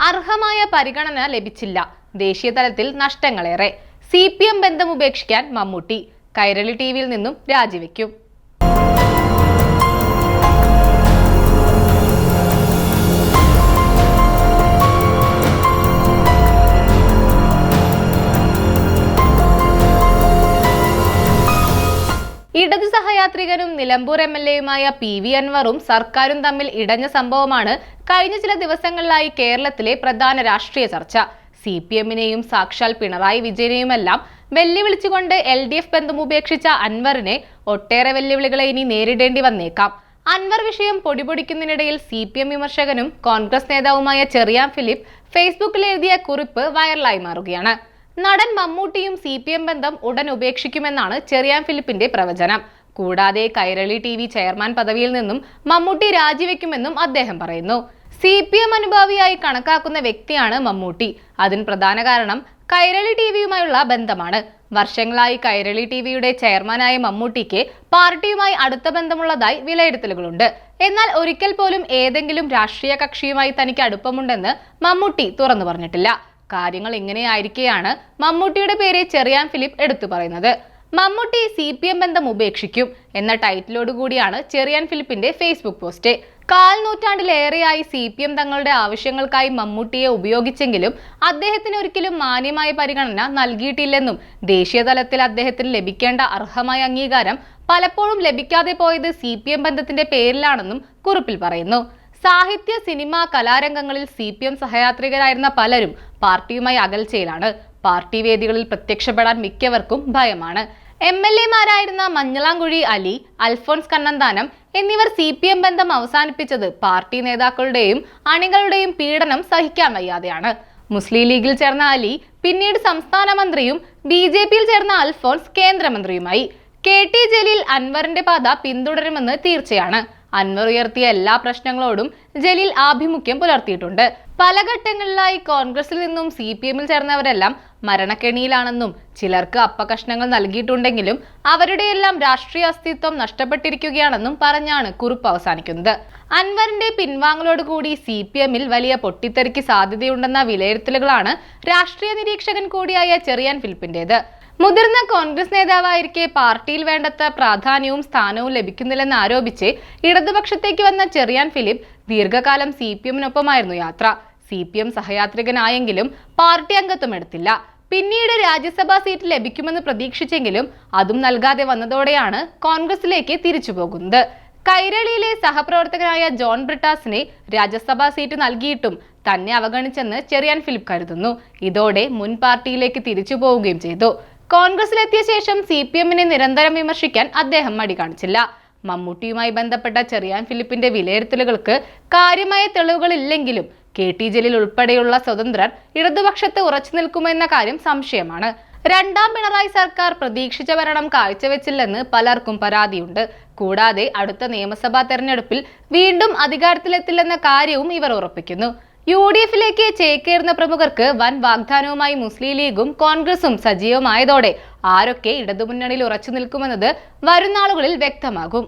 അർഹമായ പരിഗണന ലഭിച്ചില്ല. ദേശീയ തലത്തിൽ നഷ്ടങ്ങളേറെ. CPM ബന്ധം ഉപേക്ഷിക്കാൻ മമ്മൂട്ടി. കൈരളി ടിവിയിൽ നിന്നും രാജിവെക്കും. ഇടതു സഹയാത്രികനും നിലമ്പൂർ MLA-യുമായ PV അൻവറും സർക്കാരും തമ്മിൽ ഇടഞ്ഞ സംഭവമാണ് കഴിഞ്ഞ ചില ദിവസങ്ങളിലായി കേരളത്തിലെ പ്രധാന രാഷ്ട്രീയ ചർച്ച. CPM-നെയും സാക്ഷാൽ പിണറായി വിജയനെയുമെല്ലാം വെല്ലുവിളിച്ചുകൊണ്ട് LDF ബന്ധം ഉപേക്ഷിച്ച അൻവറിനെ ഒട്ടേറെ വെല്ലുവിളികളെ ഇനി നേരിടേണ്ടി വന്നേക്കാം. അൻവർ വിഷയം പൊടിപൊടിക്കുന്നതിനിടയിൽ CPM വിമർശകനും കോൺഗ്രസ് നേതാവുമായ ചെറിയാൻ ഫിലിപ്പ് ഫേസ്ബുക്കിൽ എഴുതിയ കുറിപ്പ് വൈറലായി മാറുകയാണ്. നടൻ മമ്മൂട്ടിയും CPM ബന്ധം ഉടൻ ഉപേക്ഷിക്കുമെന്നാണ് ചെറിയാൻ ഫിലിപ്പിന്റെ പ്രവചനം. കൂടാതെ കൈരളി TV ചെയർമാൻ പദവിയിൽ നിന്നും മമ്മൂട്ടി രാജിവെക്കുമെന്നും അദ്ദേഹം പറയുന്നു. CPM അനുഭാവിയായി കണക്കാക്കുന്ന വ്യക്തിയാണ് മമ്മൂട്ടി. അതിന് പ്രധാന കാരണം കൈരളി TVയുമായുള്ള ബന്ധമാണ്. വർഷങ്ങളായി കൈരളി TVയുടെ ചെയർമാനായ മമ്മൂട്ടിക്ക് പാർട്ടിയുമായി അടുത്ത ബന്ധമുള്ളതായി വിലയിരുത്തലുകളുണ്ട്. എന്നാൽ ഒരിക്കൽ പോലും ഏതെങ്കിലും രാഷ്ട്രീയ കക്ഷിയുമായി തനിക്ക് അടുപ്പമുണ്ടെന്ന് മമ്മൂട്ടി തുറന്നു പറഞ്ഞിട്ടില്ല. കാര്യങ്ങൾ ഇങ്ങനെയായിരിക്കെയാണ് മമ്മൂട്ടിയുടെ പേര് ചെറിയാൻ ഫിലിപ്പ് എടുത്തു പറയുന്നത്. മമ്മൂട്ടി CPM ബന്ധം ഉപേക്ഷിക്കും എന്ന ടൈറ്റിലോട് കൂടിയാണ് ചെറിയാൻ ഫിലിപ്പിന്റെ ഫേസ്ബുക്ക് പോസ്റ്റ്. 1/4 നൂറ്റാണ്ടിലേറെയായി CPM തങ്ങളുടെ ആവശ്യങ്ങൾക്കായി മമ്മൂട്ടിയെ ഉപയോഗിച്ചെങ്കിലും അദ്ദേഹത്തിന് ഒരിക്കലും മാന്യമായ പരിഗണന നൽകിയിട്ടില്ലെന്നും ദേശീയ തലത്തിൽ അദ്ദേഹത്തിന് ലഭിക്കേണ്ട അർഹമായ അംഗീകാരം പലപ്പോഴും ലഭിക്കാതെ പോയത് CPM ബന്ധത്തിന്റെ പേരിലാണെന്നും കുറിപ്പിൽ പറയുന്നു. സാഹിത്യ, സിനിമ, കലാരംഗങ്ങളിൽ CPM സഹയാത്രികരായിരുന്ന പലരും പാർട്ടിയുമായി അകൽച്ചയിലാണ്. പാർട്ടി വേദികളിൽ പ്രത്യക്ഷപ്പെടാൻ മിക്കവർക്കും ഭയമാണ്. MLA-മാരായിരുന്ന മഞ്ഞളാംകുഴി അലി, അൽഫോൺസ് കണ്ണന്താനം എന്നിവർ CPM ബന്ധം അവസാനിപ്പിച്ചത് പാർട്ടി നേതാക്കളുടെയും അണികളുടെയും പീഡനം സഹിക്കാൻ വയ്യാതെയാണ്. മുസ്ലിം ലീഗിൽ ചേർന്ന അലി പിന്നീട് സംസ്ഥാന മന്ത്രിയും BJP-യിൽ ചേർന്ന അൽഫോൺസ് കേന്ദ്രമന്ത്രിയുമായി. KT ജലീൽ അൻവറിന്റെ പാത പിന്തുടരുമെന്ന് തീർച്ചയാണ്. അൻവർ ഉയർത്തിയ എല്ലാ പ്രശ്നങ്ങളോടും ജലീൽ ആഭിമുഖ്യം പുലർത്തിയിട്ടുണ്ട്. പല ഘട്ടങ്ങളിലായി കോൺഗ്രസിൽ നിന്നും CPM-ൽ ചേർന്നവരെല്ലാം മരണക്കെണിയിലാണെന്നും ചിലർക്ക് അപ്പകഷ്ണങ്ങൾ നൽകിയിട്ടുണ്ടെങ്കിലും അവരുടെയെല്ലാം രാഷ്ട്രീയ അസ്തിത്വം നഷ്ടപ്പെട്ടിരിക്കുകയാണെന്നും പറഞ്ഞാണ് കുറിപ്പ് അവസാനിക്കുന്നത്. അൻവറിന്റെ പിൻവാങ്ങലോടുകൂടി CPM-ൽ വലിയ പൊട്ടിത്തെറിക്ക് സാധ്യതയുണ്ടെന്ന വിലയിരുത്തലുകളാണ് രാഷ്ട്രീയ നിരീക്ഷകൻ കൂടിയായ ചെറിയാൻ ഫിലിപ്പിന്റേത്. മുതിർന്ന കോൺഗ്രസ് നേതാവായിരിക്കെ പാർട്ടിയിൽ വേണ്ടത്ര പ്രാധാന്യവും സ്ഥാനവും ലഭിക്കുന്നില്ലെന്ന് ആരോപിച്ച് ഇടതുപക്ഷത്തേക്ക് വന്ന ചെറിയാൻ ഫിലിപ്പ് ദീർഘകാലം CPM-നൊപ്പമായിരുന്നു യാത്ര. CPM സഹയാത്രികനായെങ്കിലും പാർട്ടി അംഗത്വം എടുത്തില്ല. പിന്നീട് രാജ്യസഭാ സീറ്റ് ലഭിക്കുമെന്ന് പ്രതീക്ഷിച്ചെങ്കിലും അതും നൽകാതെ വന്നതോടെയാണ് കോൺഗ്രസിലേക്ക് തിരിച്ചു പോകുന്നത്. കൈരളിയിലെ സഹപ്രവർത്തകനായ ജോൺ ബ്രിട്ടാസിനെ രാജ്യസഭാ സീറ്റ് നൽകിയിട്ടും തന്നെ അവഗണിച്ചെന്ന് ചെറിയാൻ ഫിലിപ്പ് കരുതുന്നു. ഇതോടെ മുൻ പാർട്ടിയിലേക്ക് തിരിച്ചു പോവുകയും ചെയ്തു. കോൺഗ്രസിലെത്തിയ ശേഷം CPM-നെ നിരന്തരം വിമർശിക്കാൻ അദ്ദേഹം മടി കാണിച്ചില്ല. മമ്മൂട്ടിയുമായി ബന്ധപ്പെട്ട ചെറിയാൻ ഫിലിപ്പിന്റെ വിലയിരുത്തലുകൾക്ക് കാര്യമായ തെളിവുകളില്ലെങ്കിലും KT ജലീൽ ഉൾപ്പെടെയുള്ള സ്വതന്ത്രർ ഇടതുപക്ഷത്ത് ഉറച്ചു നിൽക്കുമെന്ന കാര്യം സംശയമാണ്. രണ്ടാം പിണറായി സർക്കാർ പ്രതീക്ഷിച്ച ഭരണം കാഴ്ചവെച്ചില്ലെന്ന് പലർക്കും പരാതിയുണ്ട്. കൂടാതെ അടുത്ത നിയമസഭാ തെരഞ്ഞെടുപ്പിൽ വീണ്ടും അധികാരത്തിലെത്തില്ലെന്ന കാര്യവും ഇവർ ഉറപ്പിക്കുന്നു. UDF-ലേക്ക് ചേക്കേറുന്ന പ്രമുഖർക്ക് വൻ വാഗ്ദാനവുമായി മുസ്ലിം ലീഗും കോൺഗ്രസും സജീവമായതോടെ ആരൊക്കെ ഇടതുമുന്നണിയിൽ ഉറച്ചു നിൽക്കുമെന്നത് വരുംനാളുകളിൽ വ്യക്തമാകും.